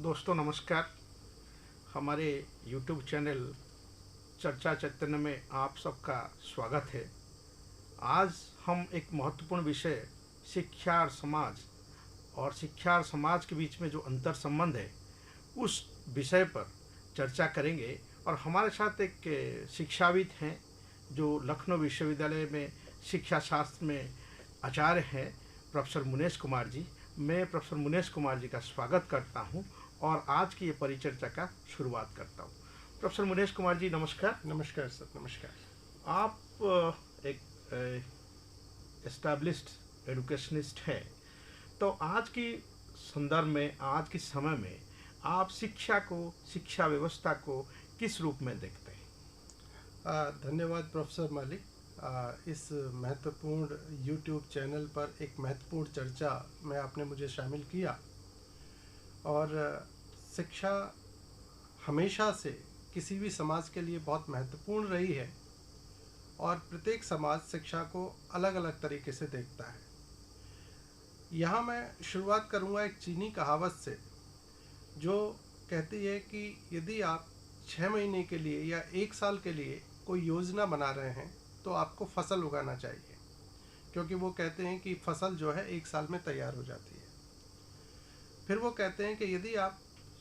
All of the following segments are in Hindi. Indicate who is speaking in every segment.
Speaker 1: दोस्तों नमस्कार। हमारे YouTube चैनल चर्चा चैतन्य में आप सबका स्वागत है। आज हम एक महत्वपूर्ण विषय शिक्षा और समाज के बीच में जो अंतर संबंध है उस विषय पर चर्चा करेंगे। और हमारे साथ एक शिक्षाविद हैं जो लखनऊ विश्वविद्यालय में शिक्षा शास्त्र में आचार्य हैं, प्रोफेसर मुनेश कुमार जी। मैं प्रोफेसर मुनेश कुमार जी का स्वागत करता हूं और आज की ये परिचर्चा का शुरुआत करता हूं। प्रोफेसर मुनेश कुमार जी नमस्कार।
Speaker 2: नमस्कार सर, नमस्कार।
Speaker 1: आप एक एस्टैब्लिश्ड एजुकेशनिस्ट हैं, तो आज की संदर्भ में, आज के समय में आप शिक्षा व्यवस्था को किस रूप में देखते हैं?
Speaker 2: धन्यवाद प्रोफेसर मालिक। इस महत्वपूर्ण YouTube चैनल पर एक महत्वपूर्ण चर्चा में आपने मुझे शामिल किया। और शिक्षा हमेशा से किसी भी समाज के लिए बहुत महत्वपूर्ण रही है और प्रत्येक समाज शिक्षा को अलग अलग तरीके से देखता है। यहाँ मैं शुरुआत करूँगा एक चीनी कहावत से, जो कहती है कि यदि आप 6 महीने के लिए या 1 साल के लिए कोई योजना बना रहे हैं तो आपको फसल उगाना चाहिए, क्योंकि वो कहते हैं कि फसल जो है 1 साल में तैयार हो जाती है। फिर वो कहते हैं कि यदि आप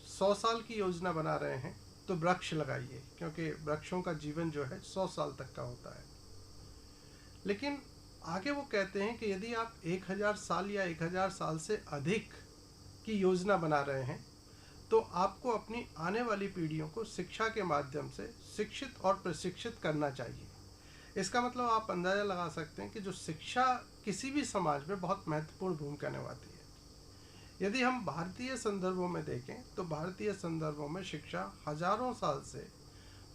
Speaker 2: 100 साल की योजना बना रहे हैं तो वृक्ष लगाइए, क्योंकि वृक्षों का जीवन जो है 100 साल तक का होता है। लेकिन आगे वो कहते हैं कि यदि आप 1000 साल या 1000 साल से अधिक की योजना बना रहे हैं तो आपको अपनी आने वाली पीढ़ियों को शिक्षा के माध्यम से शिक्षित और प्रशिक्षित करना चाहिए। इसका मतलब आप अंदाज़ा लगा सकते हैं कि जो शिक्षा किसी भी समाज में बहुत महत्वपूर्ण भूमिका निभाती है। यदि हम भारतीय संदर्भों में देखें तो भारतीय संदर्भों में शिक्षा हजारों साल से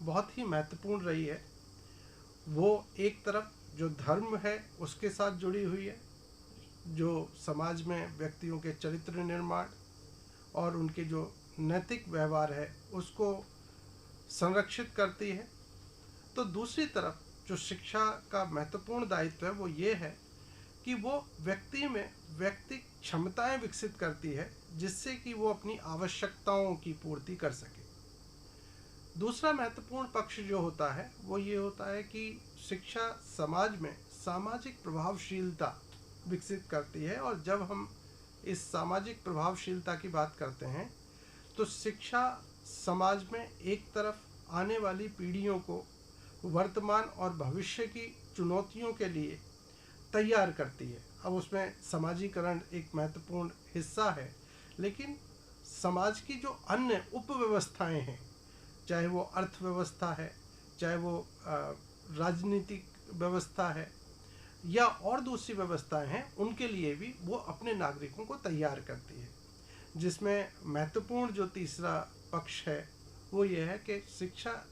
Speaker 2: बहुत ही महत्वपूर्ण रही है। वो एक तरफ जो धर्म है उसके साथ जुड़ी हुई है, जो समाज में व्यक्तियों के चरित्र निर्माण और उनके जो नैतिक व्यवहार है उसको संरक्षित करती है। तो दूसरी तरफ जो शिक्षा का महत्वपूर्ण दायित्व है वो ये है कि वो व्यक्ति में व्यक्तिक क्षमताएं विकसित करती है, जिससे कि वो अपनी आवश्यकताओं की पूर्ति कर सके। दूसरा महत्वपूर्ण पक्ष जो होता है वो ये होता है कि शिक्षा समाज में सामाजिक प्रभावशीलता विकसित करती है। और जब हम इस सामाजिक प्रभावशीलता की बात करते हैं तो शिक्षा समाज में एक तरफ आने वाली पीढ़ियों को वर्तमान और भविष्य की चुनौतियों के लिए तैयार करती है। अब उसमें समाजीकरण एक महत्वपूर्ण हिस्सा है, लेकिन समाज की जो अन्य उपव्यवस्थाएं हैं, चाहे वो अर्थव्यवस्था है, चाहे वो राजनीतिक व्यवस्था है या और दूसरी व्यवस्थाएं हैं, उनके लिए भी वो अपने नागरिकों को तैयार करती है। जिसमें महत्वपूर्ण जो तीसरा पक्ष है वो ये है कि शिक्षा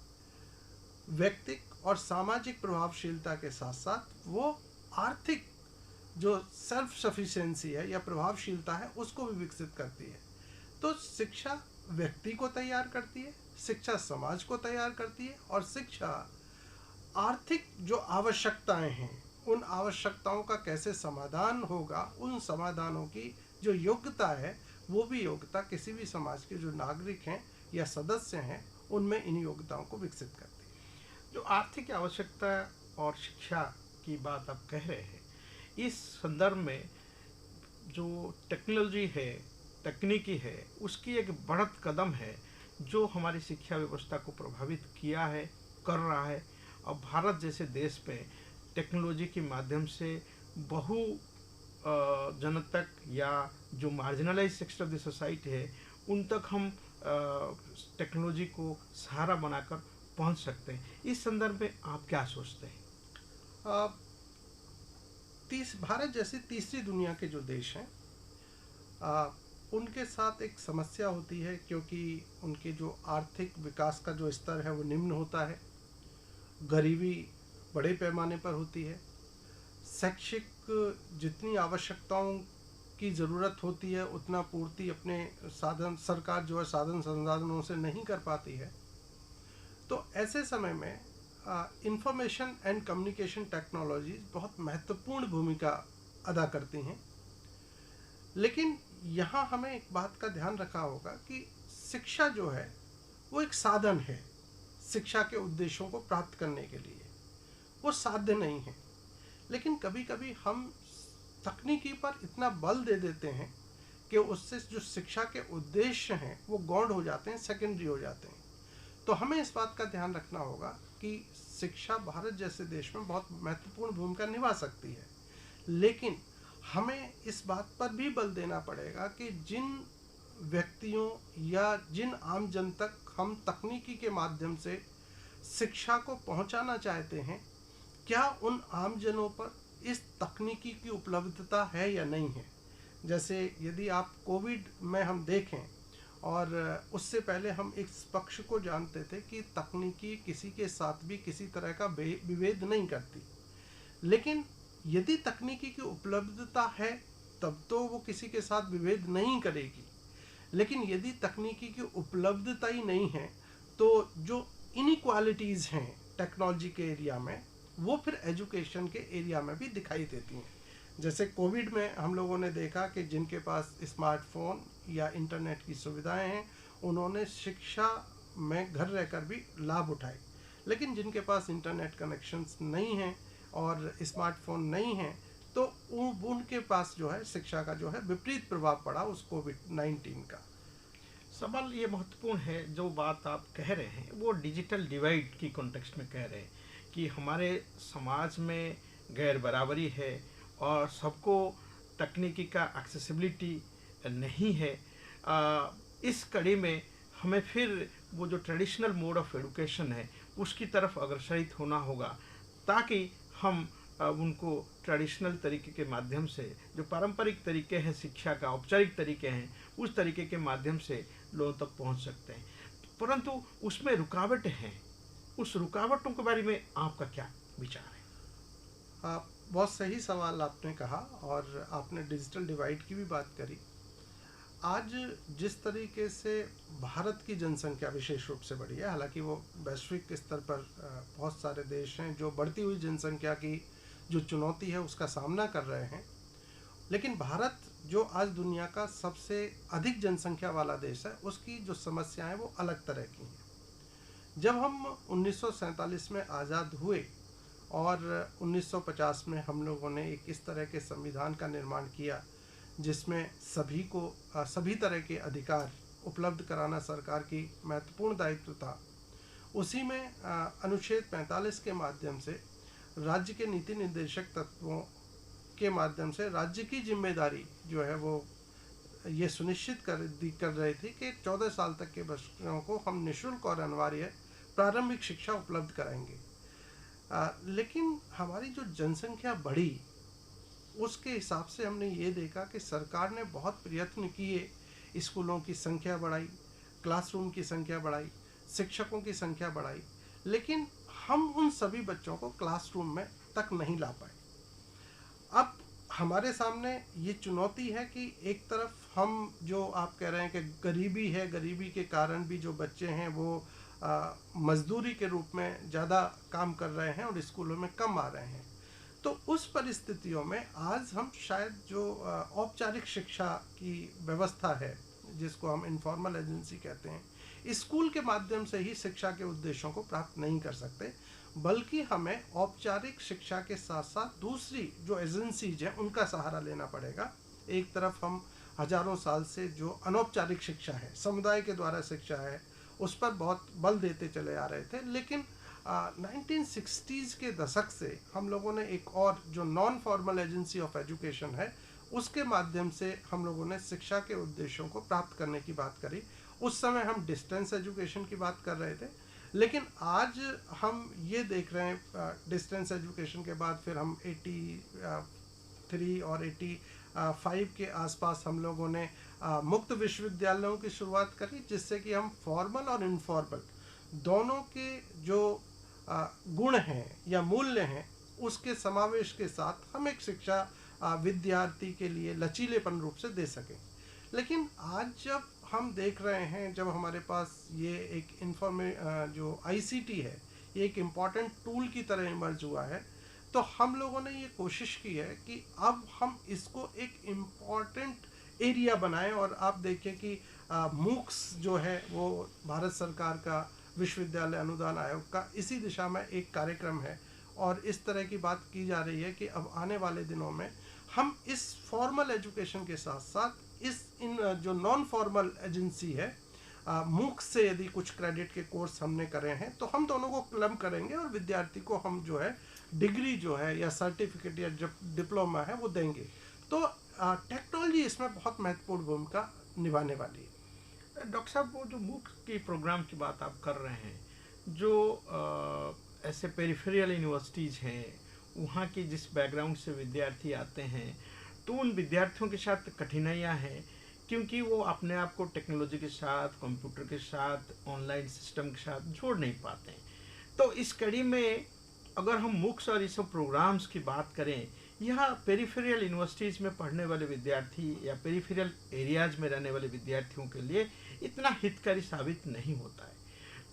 Speaker 2: व्यक्तिक और सामाजिक प्रभावशीलता के साथ साथ वो आर्थिक जो सेल्फ सफिशिएंसी है या प्रभावशीलता है उसको भी विकसित करती है। तो शिक्षा व्यक्ति को तैयार करती है, शिक्षा समाज को तैयार करती है, और शिक्षा आर्थिक जो आवश्यकताएं हैं उन आवश्यकताओं का कैसे समाधान होगा, उन समाधानों की जो योग्यता है वो भी योग्यता किसी भी समाज के जो नागरिक हैं या सदस्य हैं उनमें इन योग्यताओं को विकसित करती है।
Speaker 1: जो आर्थिक आवश्यकता और शिक्षा की बात आप कह रहे हैं, इस संदर्भ में जो टेक्नोलॉजी है, तकनीकी है, उसकी एक बढ़त कदम है जो हमारी शिक्षा व्यवस्था को प्रभावित किया है, कर रहा है। और भारत जैसे देश में टेक्नोलॉजी के माध्यम से बहु जनतक या जो marginalise section of the society है उन तक हम टेक्नोलॉजी को सहारा बनाकर पहुंच सकते हैं। इस संदर्भ में आप क्या सोचते हैं?
Speaker 2: भारत जैसी तीसरी दुनिया के जो देश हैं उनके साथ एक समस्या होती है, क्योंकि उनके जो आर्थिक विकास का जो स्तर है वो निम्न होता है, गरीबी बड़े पैमाने पर होती है, शैक्षिक जितनी आवश्यकताओं की ज़रूरत होती है उतना पूर्ति अपने सरकार जो है साधन संसाधनों से नहीं कर पाती है। तो ऐसे समय में इंफॉर्मेशन एंड कम्युनिकेशन टेक्नोलॉजीज बहुत महत्वपूर्ण भूमिका अदा करती हैं। लेकिन यहाँ हमें एक बात का ध्यान रखा होगा कि शिक्षा जो है वो एक साधन है शिक्षा के उद्देश्यों को प्राप्त करने के लिए, वो साध्य नहीं है। लेकिन कभी कभी हम तकनीकी पर इतना बल दे देते हैं कि उससे जो शिक्षा के उद्देश्य हैं वो गौण हो जाते हैं, सेकेंडरी हो जाते हैं। तो हमें इस बात का ध्यान रखना होगा कि शिक्षा भारत जैसे देश में बहुत महत्वपूर्ण भूमिका निभा सकती है, लेकिन हमें इस बात पर भी बल देना पड़ेगा कि जिन व्यक्तियों या जिन आम जन तक हम तकनीकी के माध्यम से शिक्षा को पहुंचाना चाहते हैं, क्या उन आम जनों पर इस तकनीकी की उपलब्धता है या नहीं है। जैसे यदि आप कोविड में हम देखें, और उससे पहले हम इस पक्ष को जानते थे कि तकनीकी किसी के साथ भी किसी तरह का विभेद नहीं करती, लेकिन यदि तकनीकी की उपलब्धता है तब तो वो किसी के साथ विभेद नहीं करेगी। लेकिन यदि तकनीकी की उपलब्धता ही नहीं है तो जो इनइक्वालिटीज़ हैं टेक्नोलॉजी के एरिया में, वो फिर एजुकेशन के एरिया में भी दिखाई देती हैं। जैसे कोविड में हम लोगों ने देखा कि जिनके पास स्मार्टफोन या इंटरनेट की सुविधाएं हैं, उन्होंने शिक्षा में घर रहकर भी लाभ उठाए। लेकिन जिनके पास इंटरनेट कनेक्शंस नहीं हैं और स्मार्टफोन नहीं हैं, तो उनके पास जो है शिक्षा का जो है विपरीत प्रभाव पड़ा उस कोविड-19 का।
Speaker 1: सवाल ये महत्वपूर्ण है, जो बात आप कह रहे हैं वो डिजिटल डिवाइड की कॉन्टेक्स्ट में कह रहे हैं कि हमारे समाज में गैर बराबरी है और सबको तकनीकी का एक्सेसिबिलिटी नहीं है। इस कड़ी में हमें फिर वो जो ट्रेडिशनल मोड ऑफ एजुकेशन है उसकी तरफ अग्रसरित होना होगा, ताकि हम उनको ट्रेडिशनल तरीके के माध्यम से, जो पारंपरिक तरीके हैं शिक्षा का, औपचारिक तरीके हैं, उस तरीके के माध्यम से लोगों तक पहुंच सकते हैं। परंतु उसमें रुकावटें हैं, उस रुकावटों के बारे में आपका क्या विचार है?
Speaker 2: बहुत सही सवाल आपने कहा, और आपने डिजिटल डिवाइड की भी बात करी। आज जिस तरीके से भारत की जनसंख्या विशेष रूप से बढ़ी है, हालांकि वो वैश्विक स्तर पर बहुत सारे देश हैं जो बढ़ती हुई जनसंख्या की जो चुनौती है उसका सामना कर रहे हैं, लेकिन भारत जो आज दुनिया का सबसे अधिक जनसंख्या वाला देश है, उसकी जो समस्याएं वो अलग तरह की हैं। जब हम 1947 में आज़ाद हुए और 1950 में हम लोगों ने एक इस तरह के संविधान का निर्माण किया जिसमें सभी को सभी तरह के अधिकार उपलब्ध कराना सरकार की महत्वपूर्ण दायित्व था, उसी में अनुच्छेद 45 के माध्यम से राज्य के नीति निर्देशक तत्वों के माध्यम से राज्य की जिम्मेदारी जो है वो ये सुनिश्चित कर रही थी कि 14 साल तक के बच्चों को हम निःशुल्क और अनिवार्य प्रारंभिक शिक्षा उपलब्ध कराएंगे। लेकिन हमारी जो जनसंख्या बढ़ी उसके हिसाब से हमने ये देखा कि सरकार ने बहुत प्रयत्न किए, स्कूलों की संख्या बढ़ाई, क्लासरूम की संख्या बढ़ाई, शिक्षकों की संख्या बढ़ाई, लेकिन हम उन सभी बच्चों को क्लासरूम में तक नहीं ला पाए। अब हमारे सामने ये चुनौती है कि एक तरफ हम जो आप कह रहे हैं कि गरीबी है, गरीबी के कारण भी जो बच्चे हैं वो मजदूरी के रूप में ज़्यादा काम कर रहे हैं और स्कूलों में कम आ रहे हैं। तो उस परिस्थितियों में आज हम शायद जो औपचारिक शिक्षा की व्यवस्था है, जिसको हम इनफॉर्मल एजेंसी कहते हैं, स्कूल के माध्यम से ही शिक्षा के उद्देश्यों को प्राप्त नहीं कर सकते, बल्कि हमें औपचारिक शिक्षा के साथ साथ दूसरी जो एजेंसीज हैं उनका सहारा लेना पड़ेगा। एक तरफ हम हजारों साल से जो अनौपचारिक शिक्षा है, समुदाय के द्वारा शिक्षा है, उस पर बहुत बल देते चले आ रहे थे, लेकिन 1960s के दशक से हम लोगों ने एक और जो non formal agency of education है उसके माध्यम से हम लोगों ने शिक्षा के उद्देश्यों को प्राप्त करने की बात करी। उस समय हम डिस्टेंस एजुकेशन की बात कर रहे थे, लेकिन आज हम ये देख रहे हैं डिस्टेंस एजुकेशन के बाद फिर हम 83 और 85 के आसपास हम लोगों ने मुक्त विश्वविद्यालयों की शुरुआत करी, जिससे कि हम फॉर्मल और इनफॉर्मल दोनों के जो गुण हैं या मूल्य हैं उसके समावेश के साथ हम एक शिक्षा विद्यार्थी के लिए लचीलेपन रूप से दे सकें। लेकिन आज जब हम देख रहे हैं, जब हमारे पास ये एक जो ICT है, ये एक इम्पॉर्टेंट टूल की तरह इमर्ज हुआ है, तो हम लोगों ने ये कोशिश की है कि अब हम इसको एक इम्पॉर्टेंट एरिया बनाएं। और आप देखें कि मूक्स जो है वो भारत सरकार का विश्वविद्यालय अनुदान आयोग का इसी दिशा में एक कार्यक्रम है। और इस तरह की बात की जा रही है कि अब आने वाले दिनों में हम इस फॉर्मल एजुकेशन के साथ साथ इस इन जो नॉन फॉर्मल एजेंसी है मूक से यदि कुछ क्रेडिट के कोर्स हमने करे हैं तो हम दोनों को क्लब करेंगे और विद्यार्थी को हम जो है डिग्री जो है या सर्टिफिकेट या जो डिप्लोमा है वो देंगे। तो टेक्नोलॉजी इसमें बहुत महत्वपूर्ण भूमिका निभाने वाली है।
Speaker 1: डॉक्टर साहब, वो जो मूक की प्रोग्राम की बात आप कर रहे हैं, जो ऐसे पेरिफेरियल यूनिवर्सिटीज़ हैं, वहाँ की जिस बैकग्राउंड से विद्यार्थी आते हैं, तो उन विद्यार्थियों के साथ कठिनाइयाँ हैं, क्योंकि वो अपने आप को टेक्नोलॉजी के साथ, कंप्यूटर के साथ, ऑनलाइन सिस्टम के साथ जोड़ नहीं पाते हैं। तो इस कड़ी में अगर हम मूक्स और इस सब प्रोग्राम्स की बात करें, यहाँ पेरिफेरियल यूनिवर्सिटीज़ में पढ़ने वाले विद्यार्थी या पेरिफेरियल एरियाज में रहने वाले विद्यार्थियों के लिए इतना हितकारी साबित नहीं होता है।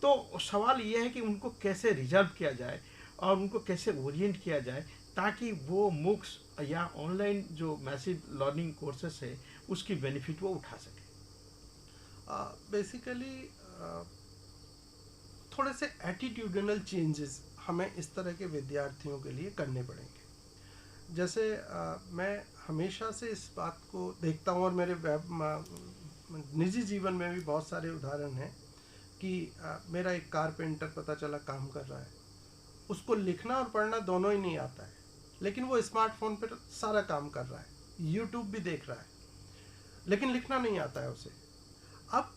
Speaker 1: तो सवाल ये है कि उनको कैसे रिजर्व किया जाए और उनको कैसे ओरिएंट किया जाए ताकि वो मूक्स या ऑनलाइन जो मैसिव लर्निंग कोर्सेस है उसकी बेनिफिट वो उठा सके।
Speaker 2: बेसिकली थोड़े से एटीट्यूडनल चेंजेस हमें इस तरह के विद्यार्थियों के लिए करने पड़ेंगे। जैसे मैं हमेशा से इस बात को देखता हूँ और मेरे निजी जीवन में भी बहुत सारे उदाहरण हैं कि मेरा एक कारपेंटर पता चला काम कर रहा है, उसको लिखना और पढ़ना दोनों ही नहीं आता है, लेकिन वो स्मार्टफोन पर सारा काम कर रहा है, यूट्यूब भी देख रहा है, लेकिन लिखना नहीं आता है उसे। अब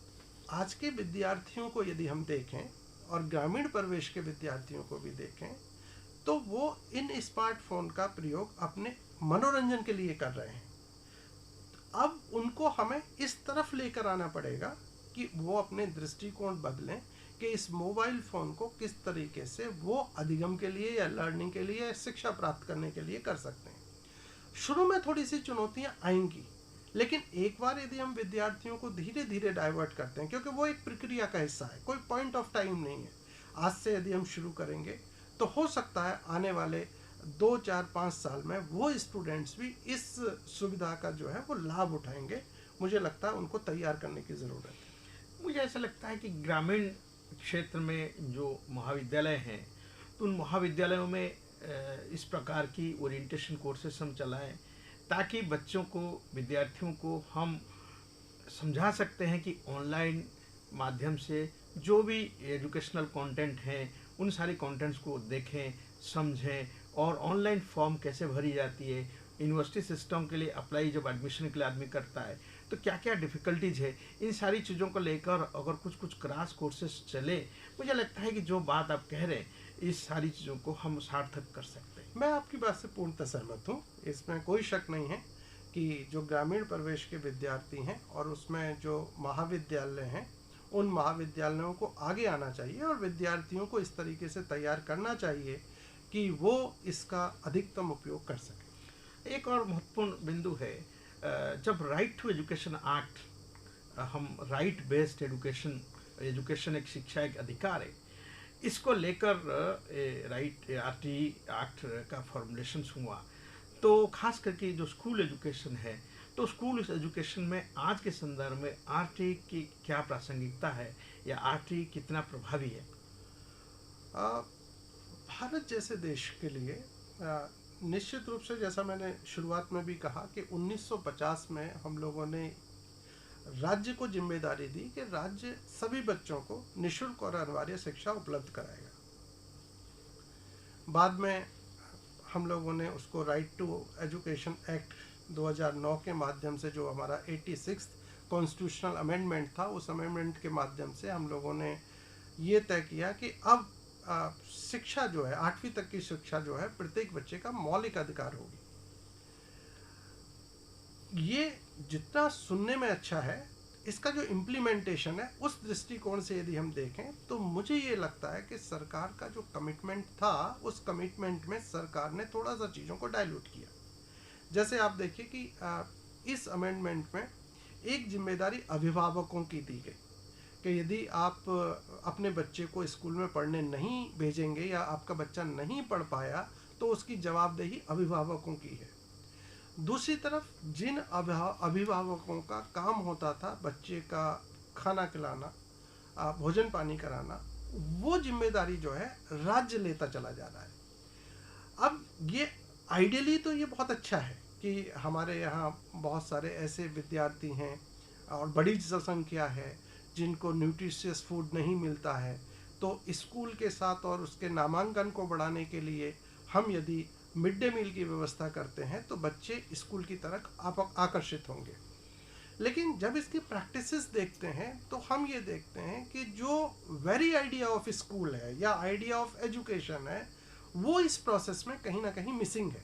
Speaker 2: आज के विद्यार्थियों को यदि हम देखें और ग्रामीण परिवेश के विद्यार्थियों को भी देखें तो वो इन स्मार्टफोन का प्रयोग अपने मनोरंजन के लिए कर रहे हैं। अब उनको हमें इस तरफ लेकर आना पड़ेगा कि वो अपने दृष्टिकोण बदलें कि इस मोबाइल फ़ोन को किस तरीके से वो अधिगम के लिए या लर्निंग के लिए या शिक्षा प्राप्त करने के लिए कर सकते हैं। शुरू में थोड़ी सी चुनौतियां आएंगी, लेकिन एक बार यदि हम विद्यार्थियों को धीरे धीरे डाइवर्ट करते हैं, क्योंकि वो एक प्रक्रिया का हिस्सा है, कोई पॉइंट ऑफ टाइम नहीं है। आज से यदि हम शुरू करेंगे तो हो सकता है आने वाले 2, 4, 5 साल में वो स्टूडेंट्स भी इस सुविधा का जो है वो लाभ उठाएंगे। मुझे लगता है उनको तैयार करने की ज़रूरत है।
Speaker 1: मुझे ऐसा लगता है कि ग्रामीण क्षेत्र में जो महाविद्यालय हैं तो उन महाविद्यालयों में इस प्रकार की ओरिएंटेशन कोर्सेस हम चलाएं ताकि बच्चों को, विद्यार्थियों को हम समझा सकते हैं कि ऑनलाइन माध्यम से जो भी एजुकेशनल कंटेंट हैं उन सारी कंटेंट्स को देखें, समझें और ऑनलाइन फॉर्म कैसे भरी जाती है, यूनिवर्सिटी सिस्टम के लिए अप्लाई जब एडमिशन के लिए आदमी करता है तो क्या क्या डिफ़िकल्टीज है, इन सारी चीज़ों को लेकर अगर कुछ क्रैश कोर्सेज चले, मुझे लगता है कि जो बात आप कह रहे हैं इस सारी चीज़ों को हम सार्थक कर सकते हैं।
Speaker 2: मैं आपकी बात से पूर्णतः सहमत हूँ, इसमें कोई शक नहीं है कि जो ग्रामीण प्रवेश के विद्यार्थी हैं और उसमें जो महाविद्यालय हैं उन महाविद्यालयों को आगे आना चाहिए और विद्यार्थियों को इस तरीके से तैयार करना चाहिए कि वो इसका अधिकतम उपयोग कर सकें।
Speaker 1: एक और महत्वपूर्ण बिंदु है, जब राइट टू एजुकेशन एक्ट, हम राइट बेस्ड एजुकेशन एक शिक्षा एक अधिकार है, इसको लेकर राइट आरटी एक्ट का फॉर्मुलेशन हुआ, तो खास करके जो स्कूल एजुकेशन है, तो स्कूल एजुकेशन में आज के संदर्भ में आरटी की क्या प्रासंगिकता है या आरटी कितना प्रभावी है?
Speaker 2: भारत जैसे देश के लिए निश्चित रूप से, जैसा मैंने शुरुआत में भी कहा कि 1950 में हम लोगों ने राज्य को जिम्मेदारी दी कि राज्य सभी बच्चों को निःशुल्क और अनिवार्य शिक्षा उपलब्ध कराएगा। बाद में हम लोगों ने उसको राइट टू एजुकेशन एक्ट 2009 के माध्यम से, जो हमारा 86 कॉन्स्टिट्यूशनल अमेंडमेंट था, उस अमेंडमेंट के माध्यम से हम लोगों ने ये तय किया कि अब शिक्षा जो है 8वीं तक की शिक्षा जो है प्रत्येक बच्चे का मौलिक अधिकार होगी। ये जितना सुनने में अच्छा है, इसका जो इम्प्लीमेंटेशन है उस दृष्टिकोण से यदि हम देखें तो मुझे ये लगता है कि सरकार का जो कमिटमेंट था उस कमिटमेंट में सरकार ने थोड़ा सा चीज़ों को डाइल्यूट किया। जैसे आप देखिए कि इस अमेंडमेंट में एक जिम्मेदारी अभिभावकों की दी गई कि यदि आप अपने बच्चे को स्कूल में पढ़ने नहीं भेजेंगे या आपका बच्चा नहीं पढ़ पाया तो उसकी जवाबदेही अभिभावकों की है। दूसरी तरफ जिन अभिभावकों का काम होता था बच्चे का खाना खिलाना, भोजन पानी कराना, वो जिम्मेदारी जो है राज्य लेता चला जा रहा है। अब ये आइडियली तो ये बहुत अच्छा है कि हमारे यहाँ बहुत सारे ऐसे विद्यार्थी हैं और बड़ी जनसंख्या है जिनको न्यूट्रिशियस फूड नहीं मिलता है, तो स्कूल के साथ और उसके नामांकन को बढ़ाने के लिए हम यदि मिड डे मील की व्यवस्था करते हैं तो बच्चे स्कूल की तरफ आकर्षित होंगे। लेकिन जब इसकी प्रैक्टिसेस देखते हैं तो हम ये देखते हैं कि जो वेरी आइडिया ऑफ स्कूल है या आइडिया ऑफ एजुकेशन है वो इस प्रोसेस में कहीं ना कहीं मिसिंग है।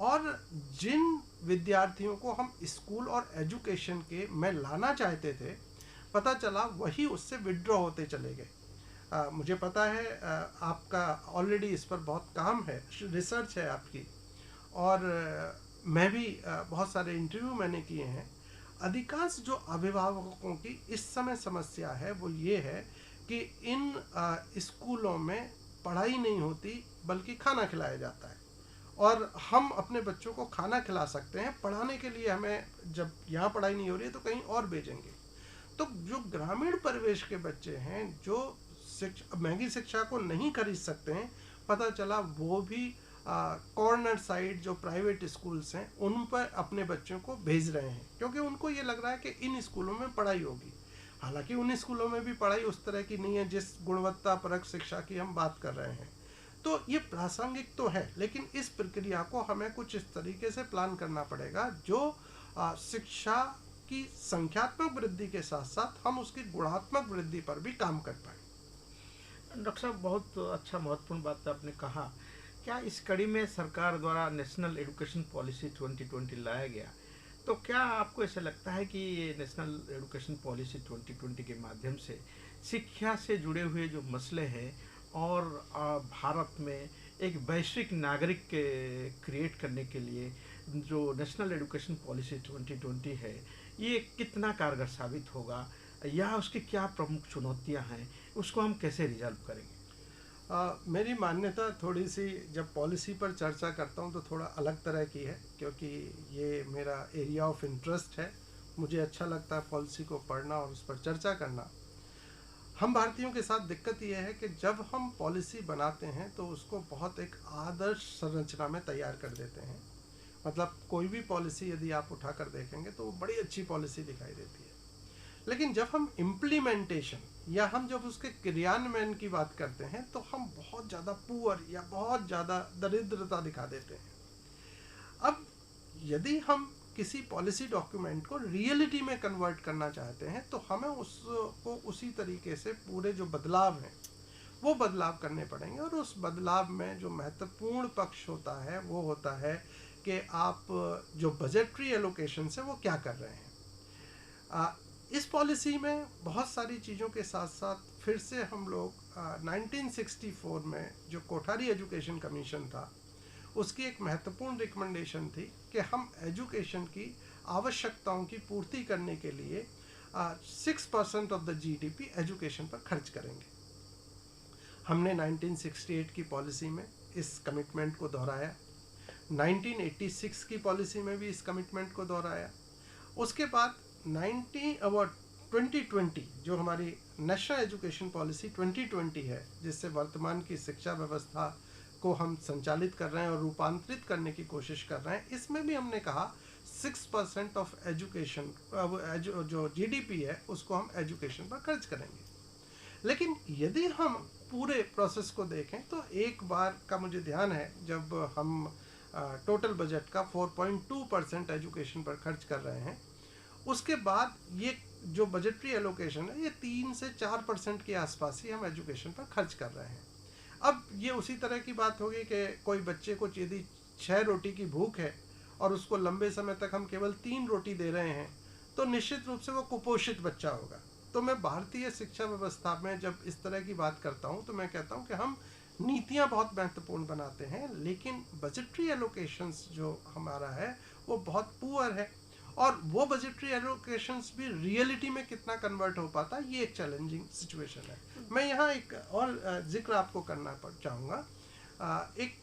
Speaker 2: और जिन विद्यार्थियों को हम स्कूल और एजुकेशन के में लाना चाहते थे, पता चला वही उससे विड्रॉ होते चले गए। मुझे पता है आपका ऑलरेडी इस पर बहुत काम है, रिसर्च है आपकी, और मैं भी बहुत सारे इंटरव्यू मैंने किए हैं। अधिकांश जो अभिभावकों की इस समय समस्या है वो ये है कि इन स्कूलों में पढ़ाई नहीं होती बल्कि खाना खिलाया जाता है, और हम अपने बच्चों को खाना खिला सकते हैं, पढ़ाने के लिए हमें जब यहाँ पढ़ाई नहीं हो रही है तो कहीं और भेजेंगे। तो जो ग्रामीण परिवेश के बच्चे हैं जो महंगी शिक्षा को नहीं खरीद सकते हैं, पता चला वो भी कॉर्नर साइड जो प्राइवेट स्कूल्स हैं उन पर अपने बच्चों को भेज रहे हैं, क्योंकि उनको ये लग रहा है कि इन स्कूलों में पढ़ाई होगी। हालांकि उन स्कूलों में भी पढ़ाई उस तरह की नहीं है जिस गुणवत्ता परक शिक्षा की हम बात कर रहे हैं। तो ये प्रासंगिक तो है, लेकिन इस प्रक्रिया को हमें कुछ इस तरीके से प्लान करना पड़ेगा जो शिक्षा की संख्यात्मक वृद्धि के साथ साथ हम उसकी गुणात्मक वृद्धि पर भी काम कर पाए।
Speaker 1: डॉक्टर साहब, बहुत अच्छा महत्वपूर्ण बात आपने कहा। क्या इस कड़ी में सरकार द्वारा नेशनल एजुकेशन पॉलिसी 2020 लाया गया, तो क्या आपको ऐसा लगता है कि ये नेशनल एजुकेशन पॉलिसी 2020 के माध्यम से शिक्षा से जुड़े हुए जो मसले हैं और भारत में एक वैश्विक नागरिक के क्रिएट करने के लिए जो नेशनल एजुकेशन पॉलिसी 2020 है, ये कितना कारगर साबित होगा या उसकी क्या प्रमुख चुनौतियां हैं, उसको हम कैसे रिजॉल्व करेंगे?
Speaker 2: मेरी मान्यता थोड़ी सी जब पॉलिसी पर चर्चा करता हूँ तो थोड़ा अलग तरह की है, क्योंकि ये मेरा एरिया ऑफ इंटरेस्ट है। मुझे अच्छा लगता है पॉलिसी को पढ़ना और उस पर चर्चा करना। हम भारतीयों के साथ दिक्कत ये है कि जब हम पॉलिसी बनाते हैं तो उसको बहुत एक आदर्श संरचना में तैयार कर देते हैं। मतलब कोई भी पॉलिसी यदि आप उठाकर देखेंगे तो वो बड़ी अच्छी पॉलिसी दिखाई देती है, लेकिन जब हम इम्प्लीमेंटेशन या हम जब उसके क्रियान्वयन की बात करते हैं तो हम बहुत ज़्यादा पुअर या बहुत ज़्यादा दरिद्रता दिखा देते हैं। अब यदि हम किसी पॉलिसी डॉक्यूमेंट को रियलिटी में कन्वर्ट करना चाहते हैं तो हमें उसको उसी तरीके से पूरे जो बदलाव हैं वो बदलाव करने पड़ेंगे, और उस बदलाव में जो महत्वपूर्ण पक्ष होता है वो होता है कि आप जो बजटरी एलोकेशन से वो क्या कर रहे हैं। इस पॉलिसी में बहुत सारी चीज़ों के साथ साथ फिर से हम लोग 1964 में जो कोठारी एजुकेशन कमीशन था उसकी एक महत्वपूर्ण रिकमेंडेशन थी कि हम एजुकेशन की आवश्यकताओं की पूर्ति करने के लिए 6% ऑफ द जीडीपी एजुकेशन पर खर्च करेंगे। हमने 1968 की पॉलिसी में इस कमिटमेंट को दोहराया, 1986 की पॉलिसी में भी इस कमिटमेंट को दोहराया। उसके बाद 2020 जो हमारी नेशनल एजुकेशन पॉलिसी 2020 है, जिससे वर्तमान की शिक्षा व्यवस्था को हम संचालित कर रहे हैं और रूपांतरित करने की कोशिश कर रहे हैं, इसमें भी हमने कहा 6% ऑफ एजुकेशन जो जीडीपी है उसको हम एजुकेशन पर खर्च करेंगे। लेकिन यदि हम पूरे प्रोसेस को देखें तो एक बार का मुझे ध्यान है जब हम टोटल बजट का 4.2% एजुकेशन पर खर्च कर रहे हैं, उसके बाद ये जो बजटरी एलोकेशन है ये 3 से 4% के आसपास ही हम एजुकेशन पर खर्च कर रहे हैं। अब ये उसी तरह की बात होगी कि कोई बच्चे को यदि 6 रोटी की भूख है और उसको लंबे समय तक हम केवल 3 रोटी दे रहे हैं तो निश्चित रूप से वो कुपोषित बच्चा होगा। तो मैं भारतीय शिक्षा व्यवस्था में जब इस तरह की बात करता हूँ तो मैं कहता हूँ कि हम नीतियाँ बहुत महत्वपूर्ण बनाते हैं, लेकिन बजटरी एलोकेशंस जो हमारा है वो बहुत पुअर है, और वो बजटरी एलोकेशंस भी रियलिटी में कितना कन्वर्ट हो पाता है ये एक चैलेंजिंग सिचुएशन है। मैं यहाँ एक और जिक्र आपको करना चाहूँगा। एक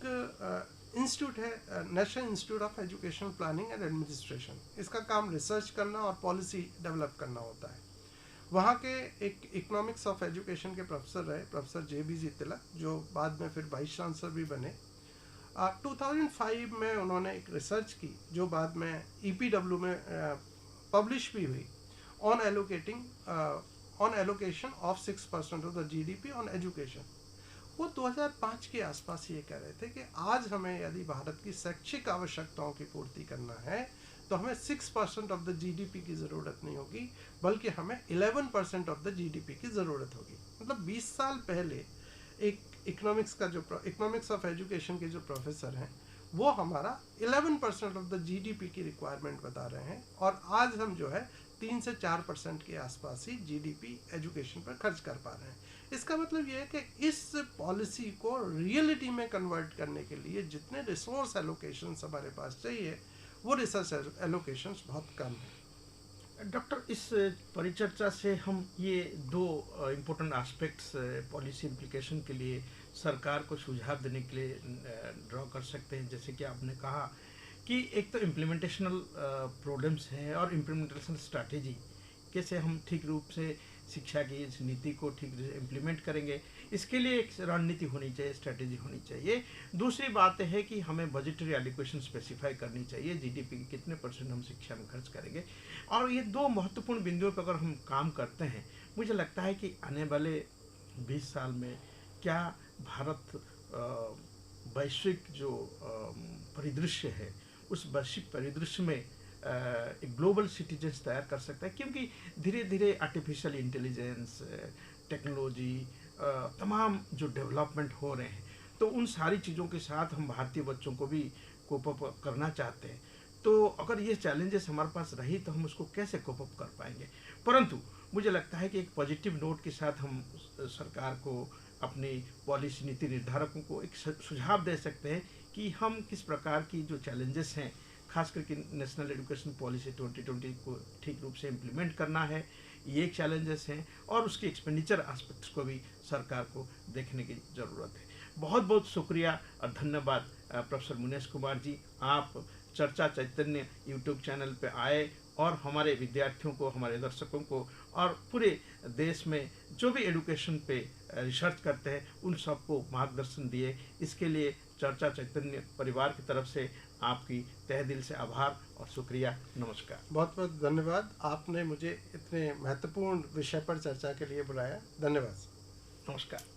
Speaker 2: इंस्टीट्यूट है national institute of education planning and administration. इसका काम रिसर्च करना और पॉलिसी डेवलप करना होता है। वहाँ के एक इकोनॉमिक्स ऑफ एजुकेशन के प्रोफेसर रहे, प्रोफेसर JBG तिलक, जो बाद में फिर वाइस चांसलर भी बने। 2005 में उन्होंने एक रिसर्च की जो बाद में EPW में पब्लिश भी हुई, on allocation of 6% of the GDP on education. वो 2005 के आसपास ये कह रहे थे कि आज हमें यदि भारत की शैक्षिक आवश्यकताओं की पूर्ति करना है तो हमें 6% ऑफ द GDP की ज़रूरत नहीं होगी, बल्कि हमें 11% ऑफ द GDP की ज़रूरत होगी। मतलब 20 साल पहले एक इकोनॉमिक्स ऑफ एजुकेशन के जो प्रोफेसर हैं वो हमारा 11% ऑफ द GDP की रिक्वायरमेंट बता रहे हैं, और आज हम जो है 3 से 4% के आसपास ही GDP एजुकेशन पर खर्च कर पा रहे हैं। इसका मतलब ये है कि इस पॉलिसी को रियलिटी में कन्वर्ट करने के लिए जितने रिसोर्स एलोकेशंस हमारे पास चाहिए वो रिसर्च एलोकेशंस बहुत कम है।
Speaker 1: डॉक्टर, इस परिचर्चा से हम ये दो इम्पोर्टेंट एस्पेक्ट्स पॉलिसी इम्प्लीकेशन के लिए सरकार को सुझाव देने के लिए ड्रॉ कर सकते हैं। जैसे कि आपने कहा कि एक तो इम्प्लीमेंटेशनल प्रॉब्लम्स हैं और इम्प्लीमेंटेशन स्ट्रैटेजी, कैसे हम ठीक रूप से शिक्षा की इस नीति को ठीक से इम्प्लीमेंट करेंगे, इसके लिए एक रणनीति होनी चाहिए, स्ट्रैटेजी होनी चाहिए। दूसरी बात है कि हमें बजटरी एलोकेशन स्पेसिफाई करनी चाहिए, GDP के कितने % हम शिक्षा में खर्च करेंगे। और ये दो महत्वपूर्ण बिंदुओं पर अगर हम काम करते हैं, मुझे लगता है कि आने वाले 20 साल में क्या भारत वैश्विक जो परिदृश्य है उस वैश्विक परिदृश्य में एक ग्लोबल सिटीजन्स तैयार कर सकता है, क्योंकि धीरे धीरे आर्टिफिशियल इंटेलिजेंस, टेक्नोलॉजी, तमाम जो डेवलपमेंट हो रहे हैं, तो उन सारी चीज़ों के साथ हम भारतीय बच्चों को भी कोप अप करना चाहते हैं। तो अगर ये चैलेंजेस हमारे पास रही तो हम उसको कैसे कोप अप कर पाएंगे। परंतु मुझे लगता है कि एक पॉजिटिव नोट के साथ हम सरकार को, अपनी पॉलिसी नीति निर्धारकों को एक सुझाव दे सकते हैं कि हम किस प्रकार की जो चैलेंजेस हैं, खास करके नेशनल एजुकेशन पॉलिसी 2020 को ठीक रूप से इम्प्लीमेंट करना है, ये एक चैलेंजेस हैं, और उसकी एक्सपेंडिचर एस्पेक्ट्स को भी सरकार को देखने की ज़रूरत है। बहुत बहुत शुक्रिया और धन्यवाद प्रोफेसर मुनेश कुमार जी, आप चर्चा चैतन्य यूट्यूब चैनल पे आए और हमारे विद्यार्थियों को, हमारे दर्शकों को और पूरे देश में जो भी एजुकेशन पे रिसर्च करते हैं उन सबको मार्गदर्शन दिए। इसके लिए चर्चा चैतन्य परिवार की तरफ से आपकी तहे दिल से आभार और शुक्रिया। नमस्कार।
Speaker 2: बहुत बहुत धन्यवाद, आपने मुझे इतने महत्वपूर्ण विषय पर चर्चा के लिए बुलाया। धन्यवाद।
Speaker 1: नमस्कार।